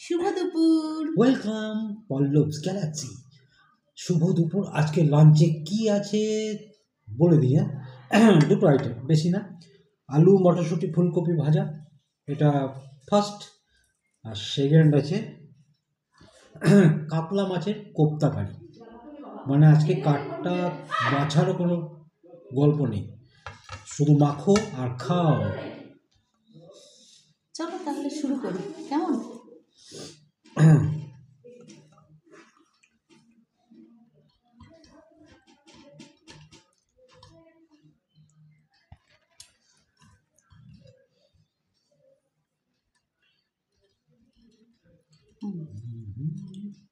শুভ দুপুর। Welcome Pallavas Galaxy. শুভ দুপুর। আজকে লাঞ্চে কি আছে বলে দিই। দুটো আইটেম, বেশি না। আলু মটরশুঁটি ফুলকপি ভাজা, এটা ফার্স্ট। আর সেকেন্ড আছে কাতলা মাছের কোপ্তা কারি। মানে আজকে কাঠটা বাছারও কোনো গল্প নেই, শুধু মাখো আর খাও। চলো তাহলে শুরু করি, কেমন?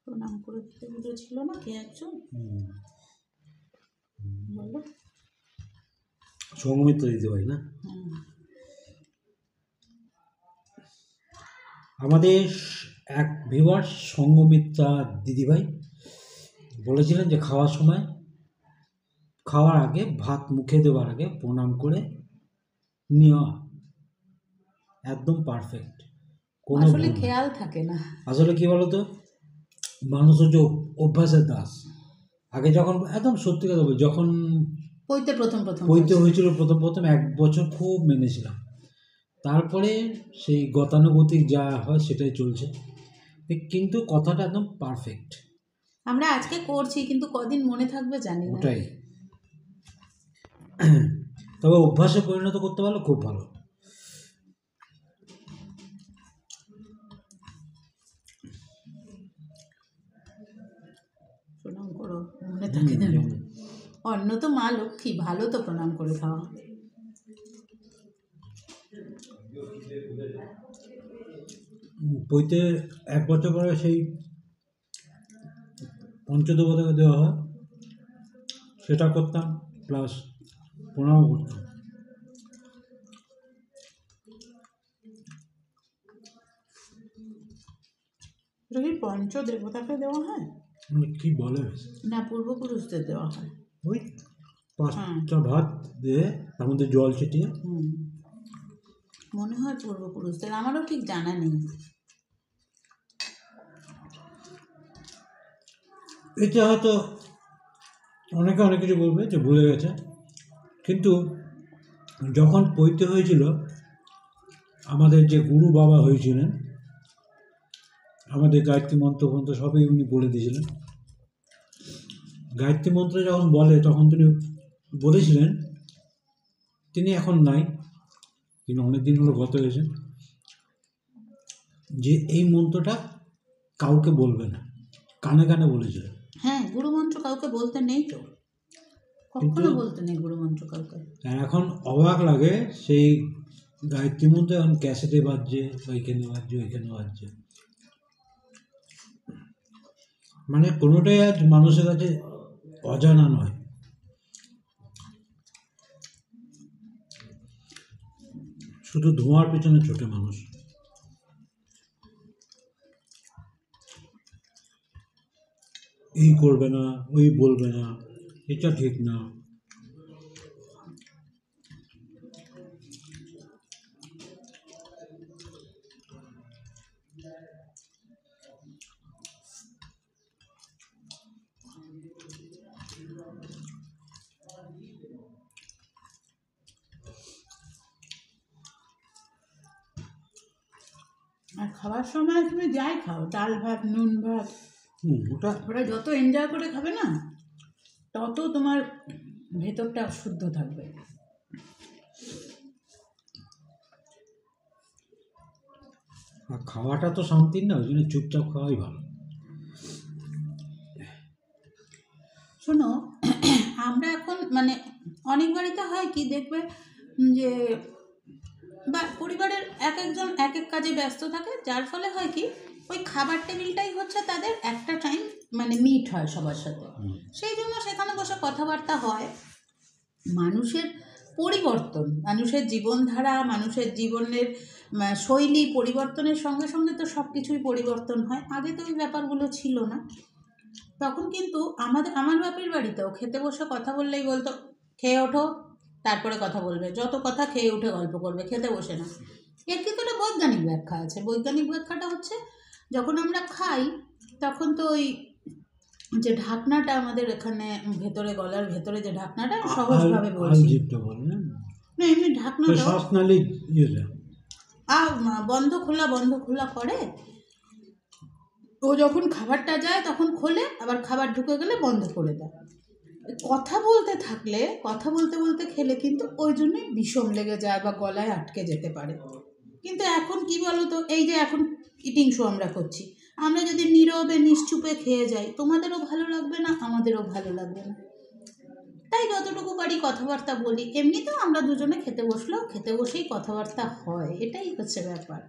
প্রণাম করে দিতে বলেছিল না কে একজন, বলো। সৌমিত্র দিতে পারি না। আমাদের এক ভিউয়ার সঙ্গমিত্রা দিদিভাই বলেছিলেন যে খাওয়ার আগে ভাত মুখে দেওয়ার আগে প্রণাম করে নেওয়া একদম পারফেক্ট। কোনো আসলে খেয়াল থাকে না। আসলে কি বলতো, মানুষ হচ্ছে অভ্যাসের দাস। আগে যখন একদম সত্যি কথা বলি, যখন পৈতে হয়েছিল প্রথম 1 বছর খুব মেনেছিলাম, তারপরে সেই গতানুগতিক যা হয় সেটাই চলছে, কিন্তু কথাটা একদম পারফেক্ট। আমরা আজকে করছি কিন্তু কদিন মনে থাকবে জানি না। ওটাই। তবে অভ্যাসে পরিণত করতে পারলে খুব ভালো। প্রণাম করো, মনে থাকে না। অন্ন তো মা লক্ষ্মী, ভালো তো প্রণাম করে খাওয়া। বইতে 1 বছর পরে সেই পঞ্চদেবতাকে দেওয়া হয়, সেটা করতাম, প্লাস প্রণামও করতাম। যদি পঞ্চদেবতাকে দেওয়া হয়, কি বলে না পূর্বপুরুষদের দেওয়া হয়। ওই 5টা ভাত দিয়ে তার মধ্যে জল ছিটিয়ে, মনে হয় পূর্বপুরুষদের, আমারও ঠিক জানা নেই। এতে হয়তো অনেকে অনেক কিছু বলবে যে ভুলে গেছে, কিন্তু যখন পৈতে হয়েছিল, আমাদের যে গুরু বাবা হয়েছিলেন, আমাদের গায়ত্রী মন্ত্র ফন্ত্র সবই উনি বলে দিয়েছিলেন। গায়ত্রী মন্ত্র যখন বলে তখন তিনি বলেছিলেন, তিনি এখন নাই, তিনি অনেকদিন হলো গত হয়েছেন, যে এই মন্ত্রটা কাউকে বলবে না, কানে কানে বলেছিলেন। হ্যাঁ, গুরুমন্ত্র কাউকে বলতে নেই তো, কখনো বলতে নেই গুরুমন্ত্র কাউকে। এখন অবাক লাগে, সেই গায়ত্রী মন্ত্র এখন ক্যাসেটে বাজছে, ওইখানে বাজছে, মানে কোনোটাই আজ মানুষের কাছে অজানা নয়। শুধু ধোঁয়ার পেছনে ছোটে মানুষ। এই করবে না, ওই বলবে না, এটা ঠিক না। আর খাওয়ার সময় তুমি যাই খাও, ডাল ভাত, নুন ভাত, ওরা যত এনজয় করে খাবে না, তত তোমার ভেতরটা শুদ্ধ থাকবে। আর খাওয়াটা তো শান্তির না, ওই জন্য চুপচাপ খাওয়াই ভালো। শোনো, আমরা এখন মানে অনেক বাড়িতে হয় কি দেখবে যে, বা পরিবারের এক একজন এক এক কাজে ব্যস্ত থাকে, যার ফলে হয় কি ওই খাবার টেবিলটাই হচ্ছে তাদের একটা টাইম, মানে মিট হয় সবার সাথে। সেই জন্য সেখানে বসে কথাবার্তা হয়। মানুষের পরিবর্তন, মানুষের জীবনধারা, মানুষের জীবনের শৈলী পরিবর্তনের সঙ্গে সঙ্গে তো সব কিছুই পরিবর্তন হয়। আগে তো ওই ব্যাপারগুলো ছিল না। তখন কিন্তু আমার বাপের বাড়িতেও খেতে বসে কথা বললেই বলতো, খেয়ে ওঠো তারপরে কথা বলবে, যত কথা খেয়ে উঠে গল্প করবে, খেতে বসে না। এর কিন্তু একটা বৈজ্ঞানিক ব্যাখ্যা আছে। বৈজ্ঞানিক ব্যাখ্যাটা হচ্ছে যখন আমরা খাই তখন তো ওই যে ঢাকনাটা আমাদের এখানে ভেতরে, গলার ভেতরে যে ঢাকনাটা, সহজভাবে বলছি না, এমনি ঢাকনাটা বন্ধ খোলা করে, ও যখন খাবারটা যায় তখন খোলে, আবার খাবার ঢুকে গেলে বন্ধ করে দেয়। কথা বলতে থাকলে, কথা বলতে বলতে খেলে কিন্তু ওই জন্যই বিষম লেগে যায় বা গলায় আটকে যেতে পারে। কিন্তু এখন কি বলো তো, এই যে এখন ইটিং শো আমরা করছি, আমরা যদি নীরবে নিশ্চুপে খেয়ে যাই, তোমাদেরও ভালো লাগবে না, আমাদেরও ভালো লাগবে না। তাই যতটুকু পারি কথাবার্তা বলি। এমনিতেও আমরা দুজনে খেতে বসলেও খেতে বসেই কথাবার্তা হয়, এটাই হচ্ছে ব্যাপার।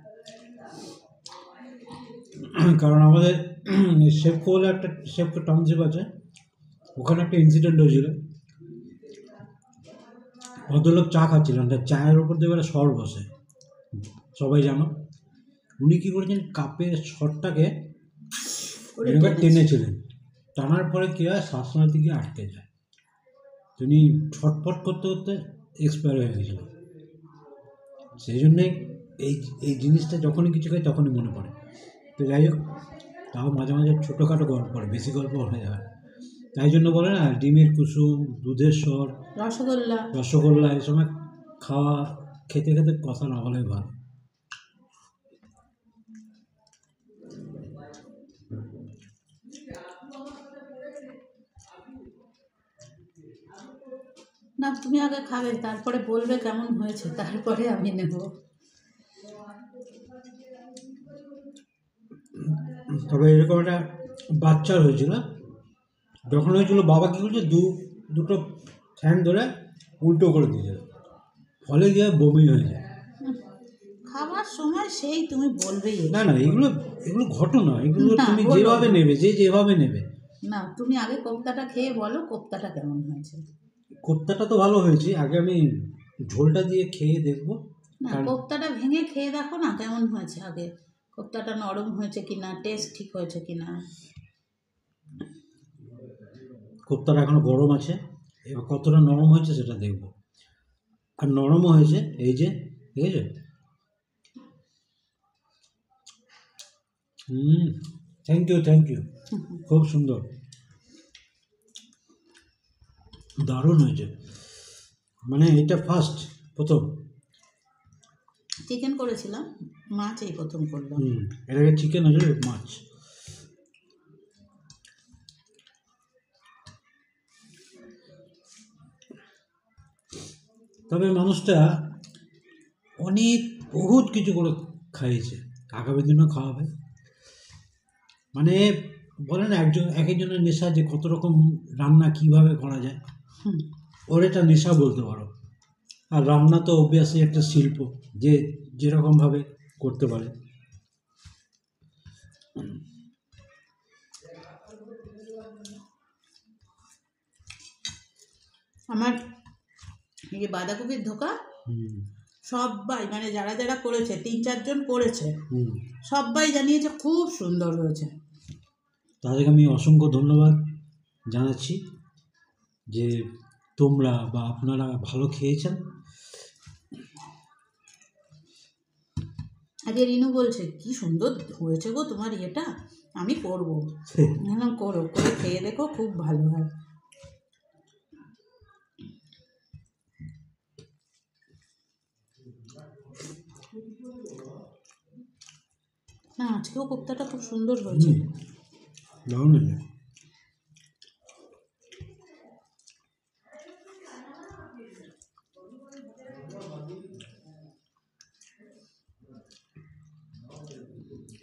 কারণ আমাদের শেফকো বলে একটা শেফকো টাউনশিপ আছে, ওখানে একটা ইনসিডেন্ট হয়েছিল। ভদ্রলোক চা খাচ্ছিলেন, তার চায়ের উপর দিয়ে একটা সর বসে, সবাই জানো। উনি কী করেছেন, কাপের সরটাকে টেনেছিলেন, টানার পরে কী হয়, শ্বাসনালীতে গিয়ে আটকে যায়। তিনি ছটফট করতে করতে এক্সপায়ার হয়ে গেছিল। সেই জন্যে এই জিনিসটা যখনই কিছু খাই তখনই মনে পড়ে। তো যাই হোক, তাও মাঝে মাঝে ছোটোখাটো গল্প পড়ে, বেশি গল্প হয়ে যায়। তাই জন্য বলে না, ডিমের কুসুম, দুধের স্বর, রসগোল্লা এই সময় খেতে খেতে কথা না বলাই ভালো। না, তুমি আগে খাবে, তারপরে বলবে কেমন হয়েছে, তারপরে আমি নেব। তবে এরকম একটা বাচ্চার হয়েছিল, যখন হয়েছিল বাবা কী করছে, দুটো ফ্যান ধরে উল্টো করে দিয়েছিল, ফলে গিয়ে বমি হয়ে যায় খাবার সময়। সেই তুমি বলবেই না, এগুলো ঘটনা, এগুলো তুমি যেভাবে নেবে, যেভাবে নেবে। না, তুমি আগে কোপ্তাটা খেয়ে বলো, কোপ্তাটা কেমন হয়েছে। কোপ্তাটা তো ভালো হয়েছে, আগে আমি ঝোলটা দিয়ে খেয়ে দেখবো। না, কোপ্তাটা ভেঙে খেয়ে দেখো না কেমন হয়েছে আগে, কোপ্তাটা নরম হয়েছে কিনা, টেস্ট ঠিক হয়েছে কিনা। কোপ্তাটা এখনো গরম আছে, এবার কতটা নরম হয়েছে সেটা দেখবো। আর নরমও হয়েছে, এই যে, ঠিক আছে। থ্যাংক ইউ, খুব সুন্দর, দারুণ হয়েছে। মানে এটা প্রথম চিকেন করেছিলাম, মাছ এই প্রথম করলাম। এর আগে চিকেন হয়েছে, মাছ। তবে মানুষটা বহুত কিছু করে খাইয়েছে, আগামী দিনও খাওয়াবে। মানে বলে না, এক একজনের নেশা, যে কত রকম রান্না কিভাবে করা যায়, ওর এটা নেশা বলতে পারো। আর রান্না তো অবভিয়াসলি একটা শিল্প, যে যেরকমভাবে করতে পারে। আমার এই যে বাঁধাকপির ধোকা, সবাই মানে যারা যারা করেছে, 3-4 জন করেছে, সবাই জানিয়েছে খুব সুন্দর হয়েছে। তাদেরকে আমি অসংখ্য ধন্যবাদ জানাচ্ছি যে তোমরা বা আপনারা ভালো খেয়েছেন। আগে রিনু বলছে কি সুন্দর হয়েছে গো তোমার ইয়েটা, আমি করবো। করো, করে খেয়ে দেখো, খুব ভালো হয়। না, আজকেও কোপ্তাটা খুব সুন্দর হয়েছে। দারুণ হয়েছে।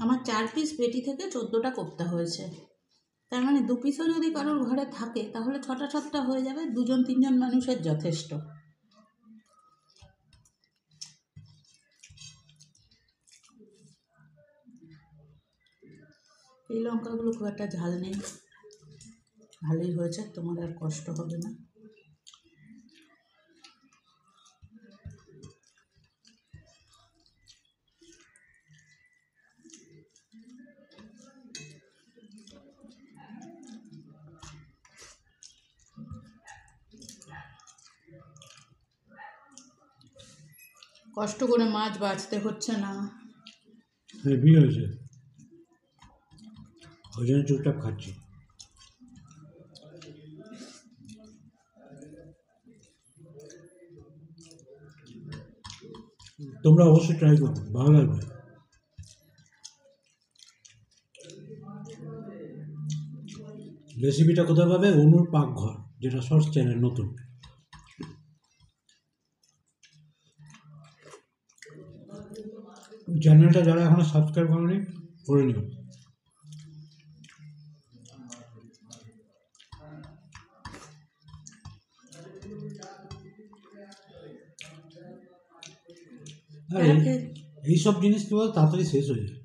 আমার 4 পিস পেটি থেকে 14টা কোপ্তা হয়েছে। তার মানে 2 পিসও যদি কারোর ঘরে থাকে তাহলে 6টা হয়ে যাবে, 2-3 জন মানুষের যথেষ্ট। এই লঙ্কাগুলো খুব একটা ঝাল নেই, ভালোই হয়েছে, তোমার আর কষ্ট হবে না। কষ্ট করে মাছ বাছতে হচ্ছে না। হেভি হয়েছে। ওই জন্য চুপচাপ খাচ্ছি। তোমরা অবশ্যই ট্রাই করো, ভালো লাগবে। রেসিপিটা কোথায় পাবে? অনুর পাকঘর, যেটা শর্টস চ্যানেল নতুন। চ্যানেলটা যারা এখনো সাবস্ক্রাইব করেনি করে নিও। আর এইসব জিনিস কি বল তাড়াতাড়ি শেষ হয়ে যায়।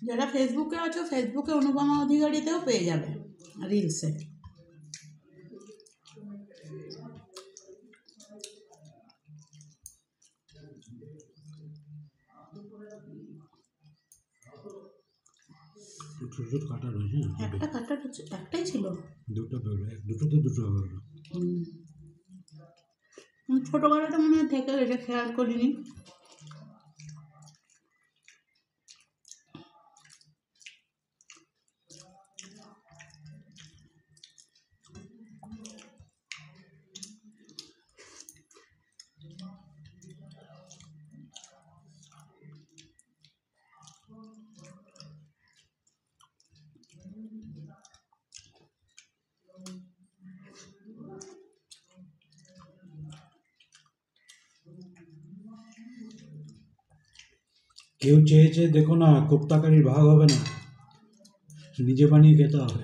যারা ফেসবুকে আছো, ফেসবুকে অনুপমা অধিকারীতেও পেয়ে যাবে রিলসে। ছোট ছোট কাটা রয়েছে, একটা কাটা একটাই ছিল, দুটো বেরো, দুটোতে দুটো বেরো। ছোটো কাটাটা মনে হয় থেকে গেছে, খেয়াল করিনি। কেউ চেয়েছে দেখো না, কোপ্তাকারির ভাগ হবে না, নিজে বানিয়ে খেতে হবে।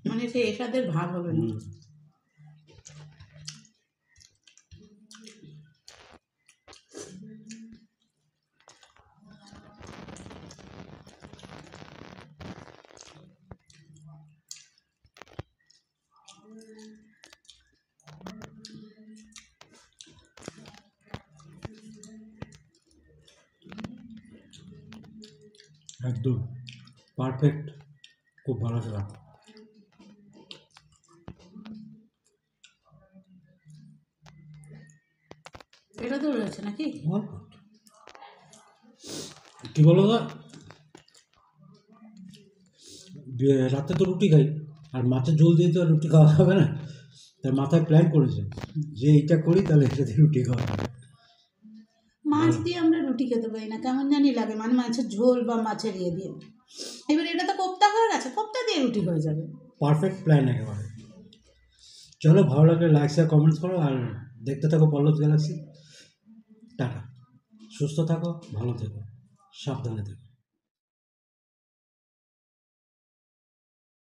মানে সে এসাদের ভাগ হবে না। একদম পারফেক্ট, খুব ভালো খেলা। এটা তো রয়েছে নাকি? কি বলো না, রাতে তো রুটি খাই, আর মাছের ঝোল দিয়ে তো আর রুটি খাওয়া হবে না, তাই মাথায় প্ল্যান করেছে যে এইটা করি তাহলে এটা দিয়ে রুটি খাওয়া হবে। মাছ দিয়ে আমরা রুটি খেতে পারি না, কেমন জানি লাগে, মানে মাছের ঝোল বা মাছের ইয়ে দিয়ে। এবার এটা তো কোপ্তা হয়ে গেছে, কোপ্তা দিয়ে রুটি হয়ে যাবে। পারফেক্ট প্ল্যান একেবারে। চলো, ভালো লাগলে লাইক শেয়ার কমেন্টস করো, আর দেখতে থাকো পল্লব গ্যালাক্সি। টাটা, সুস্থ থাকো, ভালো থেকো, সাবধানে থেকো।